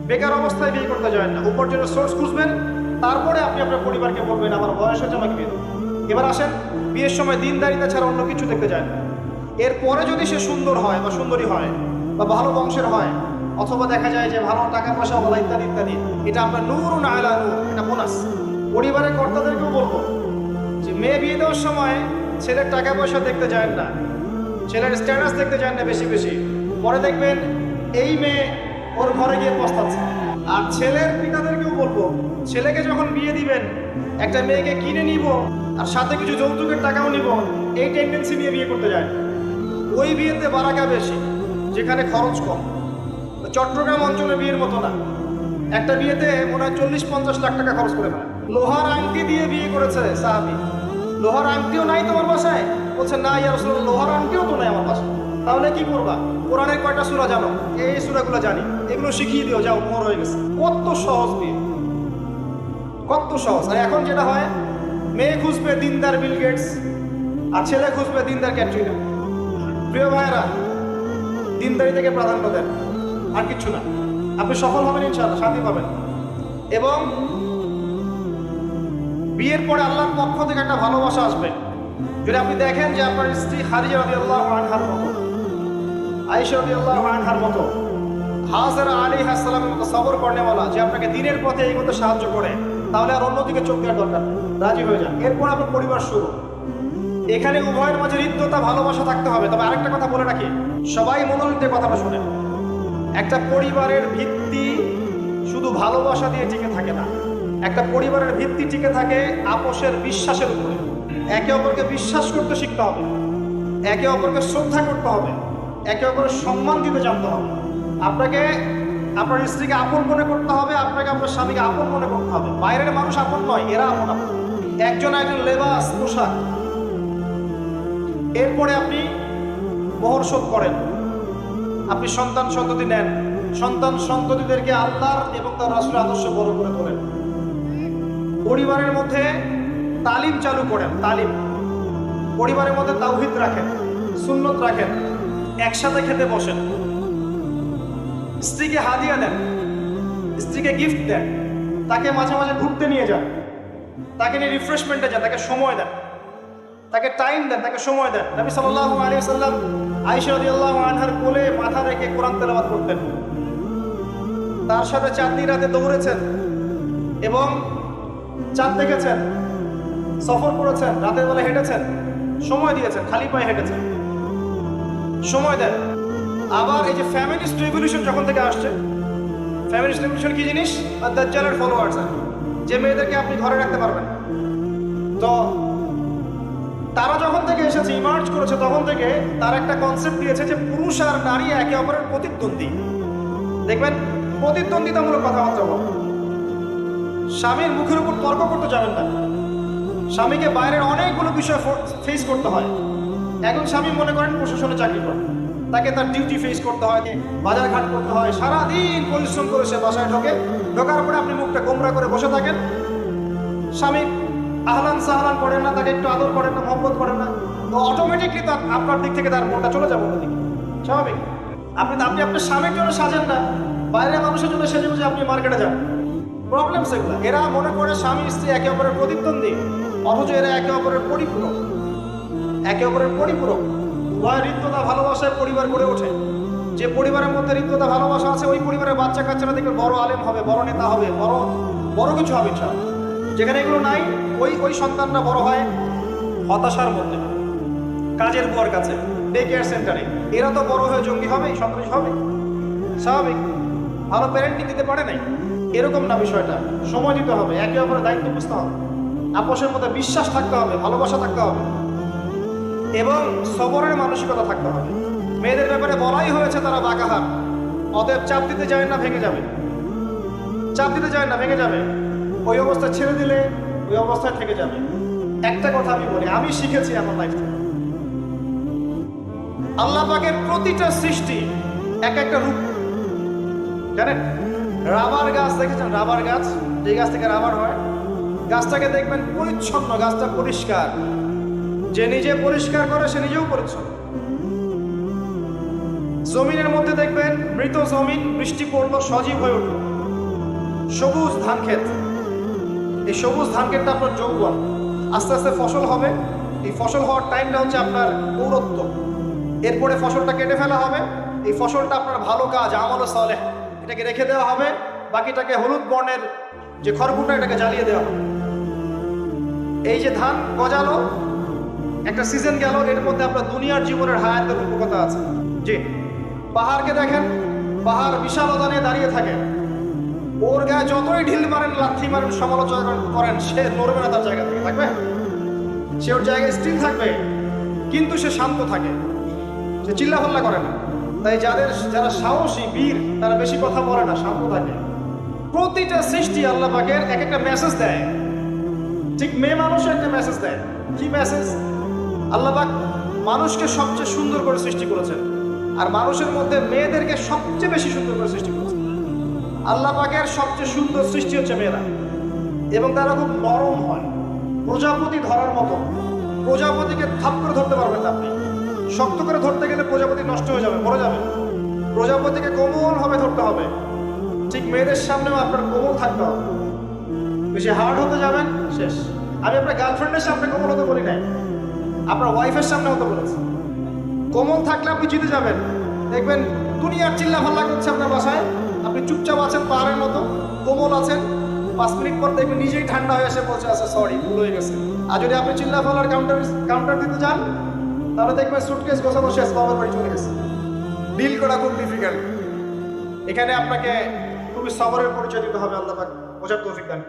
বেকার অবস্থায় বিয়ে করতে যাবেন না, উপার্জনের সোর্স খুঁজবেন, তারপরে আপনি আপনার পরিবারকে বলবেন আমার বয়স হয়েছে, আমাকে বিয়ে দেবো। এবার আসেন, বিয়ের সময় দিনদারিতা ছাড়া অন্য কিছু দেখতে যায় না। এরপরে যদি সে সুন্দর হয় বা সুন্দরী হয় বা ভালো বংশের হয়, অথবা দেখা যায় যে ভালো টাকা পয়সা বলা ইত্যাদি ইত্যাদি, এটা আপনার নূরুন আলা নূর, এটা বোনাস। পরিবারের কর্তাদেরকেও বলবো যে মেয়ে বিয়ে দেওয়ার সময় ছেলের টাকা পয়সা দেখতে যায় না, ছেলের স্ট্যাটাস দেখতে যায় না বেশি বেশি। পরে দেখবেন এই মেয়ে ওর ঘরে গিয়ে পস্তাচ্ছে। আর ছেলের পিতাদেরকেও বলবো, ছেলেকে যখন বিয়ে দিবেন, একটা মেয়েকে কিনে নিব আর সাথে কিছু যৌতুকের টাকাও নিব, এই টেন্ডেন্সি নিয়ে বিয়ে করতে যায়। ওই বিয়েতে বারাকা বেশি, যেখানে খরচ কম। চট্টগ্রাম অঞ্চলে বিয়ের মতো না, একটা বিয়েতে মনে হয় 40-50 লাখ টাকা খরচ করে ফেলে। লোহার আংটি দিয়ে বিয়ে করেছে সাহাবী। লোহার আংটিও নাই তোমার বাসায়? বলছে না ইয়া রাসূলুল্লাহ, লোহার আংটিও তো নাই আমার বাসায়। তাহলে কি করবা? কোরআনের কয়টা সূরা জানো? এই সূরাগুলো জানি, এগুলো শিখিয়ে দিও, যাও, মোহর হয়ে গেছে। কত সহজ বিয়ে, কত সহজ। আর এখন যেটা হয়, মেয়ে খুঁজবে দিনদার বিল গেটস আর ছেলে খুঁজবে দিনদার ক্যাটরিনা। প্রিয় ভাইয়েরা, দিনদারি থেকে প্রাধান্য দেন, আর কিছু না। আপনি সফল হবেন ইনশাআল্লাহ, শান্তি পাবেন। এবং বিয়ের পরে আল্লাহর পক্ষ থেকে একটা ভালোবাসা আসবে। যদি আপনি দেখেন যে আপনার স্ত্রী খাদিজা রাদিয়াল্লাহু আনহার মতো, আয়েশা রাদিয়াল্লাহু আনহার মতো, হাজরা আলাইহিস সালামের মতো সবর করেনেওয়ালা, যে আপনাকে দিনের পথে এগোতে সাহায্য করে, তাহলে আর অন্যদিকে চোখ দেওয়ার দরকার নেই, রাজি হয়ে যান। এরপর আপনার পরিবার শুরু। এখানে উভয়ের মাঝে হৃদ্যতা, ভালোবাসা থাকতে হবে। তবে আরেকটা কথা বলে রাখি, সবাই মনোযোগ দিয়ে কথাটা শোনেন। একটা পরিবারের ভিত্তি শুধু ভালোবাসা দিয়ে টিকে থাকে না। একটা পরিবারের ভিত্তি টিকে থাকে আপোষের বিশ্বাসের উপরে। একে অপরকে বিশ্বাস করতে শিখতে হবে, একে অপরকে শ্রদ্ধা করতে হবে, একে অপরের সম্মান দিতে জানতে হবে। আপনাকে আপনার স্ত্রীকে আপন মনে করতে হবে, আপনাকে আপনার স্বামীকে আপন মনে করতে হবে। বাইরের মানুষ আপন নয়, এরা আপন আপন। একজন একজন লেবাস, পোশাক। এরপরে আপনি মোহর শোধ করেন, আপনি সন্তান সন্ততি নেন, সন্তান সন্ততিদেরকে আল্লাহর এবং তার রাসূলের আদর্শ বড় করে তোলেন। পরিবারের মধ্যে তালিম চালু করেন, তালিম। পরিবারের মধ্যে তাওহীদ রাখেন, সুন্নত রাখেন, একসাথে খেতে বসেন। স্ত্রীকে হাদিয়া দেন, স্ত্রীকে গিফট দেন, তাকে মাঝে মাঝে ঘুরতে নিয়ে যান, তাকে নিয়ে রিফ্রেশমেন্টে যান, তাকে সময় দেন, তাকে টাইম দেন, তাকে সময় দেন। নবী সাল্লাল্লাহু আলাইহি ওয়াসাল্লাম আয়েশা রাদিয়াল্লাহু আনহার কোলে মাথা রেখে কোরআন তেলাওয়াত করতেন। তার সাথে চাঁদনি রাতে দৌড়েছেন এবং চাঁদ দেখেছেন, সফর করেছেন, রাতের বেলা হেঁটেছেন, সময় দিয়েছেন, খালি পায়ে হেঁটেছেন, সময় দেন। আবার এই যে ফ্যামিলিস্ট রেভলিউশন যখন থেকে আসছে, ফ্যামিলিস্ট রেভলিউশন কি জিনিস? আর দাজ্জালের ফলোয়ার্স, যে মেয়েদেরকে আপনি ঘরে রাখতে পারবেন। তো তারা যখন থেকে এসেছে, ইমার্জ করেছে, তখন থেকে তার একটা কনসেপ্ট দিয়েছে যে পুরুষ আর নারী একে অপরের প্রতিদ্বন্দ্বী। দেখবেন প্রতিদ্বন্দ্বিতামূলক কথাবার্তা বলেন। স্বামীর মুখের উপর তর্ক করতে যাবেন না। স্বামীকে বাইরের অনেকগুলো বিষয় ফেস করতে হয়। এখন স্বামী মনে করেন প্রশাসনে চাকরি করে, তাকে তার ডিউটি ফেস করতে হয়, বাজার ঘাট করতে হয়, সারাদিন পরিশ্রম করে সে বাসায় ঢোকার পরে আপনি মুখটা গোমরা করে বসে থাকেন। স্বামী আহলান সাহলান করেন না, তাকে একটু আদর করেন না, মহব্বত করেন না, তো অটোমেটিকলি তার আপনার দিক থেকে তার মনটা চলে যাবে অন্যদিকে। স্বাভাবিক। আপনি আপনার স্বামীর জন্য সাজেন না, বাইরের মানুষের জন্য সেজে বুঝে আপনি মার্কেটে যান। প্রবলেম সেগুলো। এরা মনে করে স্বামী স্ত্রী একে অপরের প্রতিদ্বন্দ্বী, অথচ এরা একে অপরের পরিপূরক, একে অপরের পরিপূরক। উভয় হৃদ্যতা, ভালোবাসায় পরিবার গড়ে ওঠে। যে পরিবারের মধ্যে হৃদ্যতা, ভালোবাসা আছে, ওই পরিবারের বাচ্চা কাচ্চারা দেখবে বড় আলেম হবে, বড় নেতা হবে, বড় কিছু হবে। যেখানে এগুলো নাই, ওই সন্তানরা বড় হয় হতাশার মধ্যে, কাজের বুয়ার কাছে, ডে কেয়ার সেন্টারে। এরা তো বড় হয়ে জঙ্গি হবে, সন্ত্রাসী হবে, স্বাভাবিক। ভালো প্যারেন্টিং দিতে পারে নাই, এরকম না বিষয়টা। সময় দিতে হবে, একে অপরের দায়িত্ব বুঝতে হবে, আপোষের মধ্যে বিশ্বাস থাকতে হবে, ভালোবাসা থাকতে হবে এবং সবরের মানসিকতা থাকতে হবে। মেয়েদের ব্যাপারে বলাই হয়েছে তারা বাঁকাহার, অতএব চাপ দিতে যায় না, ভেঙে যাবে। চাপ দিতে যায় না, ভেঙে যাবে। ওই অবস্থা ছেড়ে দিলে ওই অবস্থায় থেকে যাবে। একটা কথা আমি বলি, আমি শিখেছি আমার লাইফ থেকে, আল্লাহ পাকের প্রতিটা সৃষ্টি এক একটা রূপ। জানেন, রাবার গাছ দেখেছেন? রাবার গাছ, যে গাছ থেকে রাবার হয়, গাছটাকে দেখবেন পরিচ্ছন্ন, গাছটা পরিষ্কার। যে নিজে পরিষ্কার করে সে নিজেও পরিচ্ছন্ন। জমিনের মধ্যে দেখবেন মৃত জমিন বৃষ্টি পড়লো সজীব হয়ে উঠল, সবুজ ধান ক্ষেত। এই সবুজ ধান ক্ষেতটা আপনার যৌবন, আস্তে আস্তে ফসল হবে। এই ফসল হওয়ার টাইমটা হচ্ছে আপনার পৌরত্ব। এরপরে ফসলটা কেটে ফেলা হবে। এই ফসলটা আপনার ভালো কাজ, আমল সালেহ, এটাকে রেখে দেওয়া হবে। বাকিটাকে হলুদ বর্ণের যে খড়কুটা, এটাকে জ্বালিয়ে দেওয়া হবে। এই যে ধান গজালো, একটা সিজন গেল, এর মধ্যে আপনার দুনিয়ার জীবনের হায়াতের রূপকথা আছে। জি, পাহাড়কে দেখেন, পাহাড় বিশালতা নিয়ে দাঁড়িয়ে থাকে। ওর গায়ে যতই ঢিল মারেন, লাথি মারেন, সমালোচনা করেন, সে নড়বে না তার জায়গা থেকে। থাকবে, সে ওর জায়গায় স্থির থাকবে, কিন্তু সে শান্ত থাকে, সে চিল্লাফাল্লা করে না। তাই যারা সাহসী বীর, তারা বেশি কথা বলে না, শান্ত থাকে। প্রতিটা সৃষ্টি আল্লাহ পাকের এক একটা মেসেজ দেয়। ঠিক মেয়ে মানুষও একটা মেসেজ দেয়। কি মেসেজ? আল্লাহ পাক মানুষকে সবচেয়ে সুন্দর করে সৃষ্টি করেছেন, আর মানুষের মধ্যে মেয়েদেরকে সবচেয়ে বেশি সুন্দর করে সৃষ্টি করেছেন। আল্লাহ পাকের সবচেয়ে সুন্দর সৃষ্টি হচ্ছে মেয়েরা, এবং তারা খুব নরম হয়, প্রজাপতি ধরার মতো। প্রজাপতিকে থাপ করে ধরতে পারবেন না আপনি, শক্ত করে ধরতে গেলে প্রজাপতি নষ্ট হয়ে যাবে, মরে যাবে। প্রজাপতিকে কোমলভাবে ধরতে হবে। ঠিক মেয়েদের সামনেও আপনার কোমল থাকতে হবে। বেশি হার্ড হতে যাবেন, শেষ। আমি আপনার গার্লফ্রেন্ডের সামনে কোমল হতে বলি নাই, আপনার ওয়াইফের সামনে হতে বলেছি। কোমল থাকলে আপনি জিতে যাবেন। দেখবেন দুনিয়ার চিল্লা ফাল্লা করছে আপনার বাসায়, আপনি চুপচাপ আছেন পাহাড়ের মতো, কোমল আছেন। 5 মিনিট পর দেখবেন নিজেই ঠান্ডা হয়ে এসে বলছে, আচ্ছা সরি, ভুল হয়ে গেছে। আর যদি আপনি চিল্লা ফাল্লার কাউন্টার দিতে যান, তাহলে দেখবেন সুটকেস গোছানো শেষ, বাবার বাড়ি চলে গেছে। ডিল করা খুব ডিফিকাল্ট। এখানে আপনাকে খুবই সবরের পরিচয় দিতে হবে। আল্লাহ পাক বোঝার তৌফিক দান।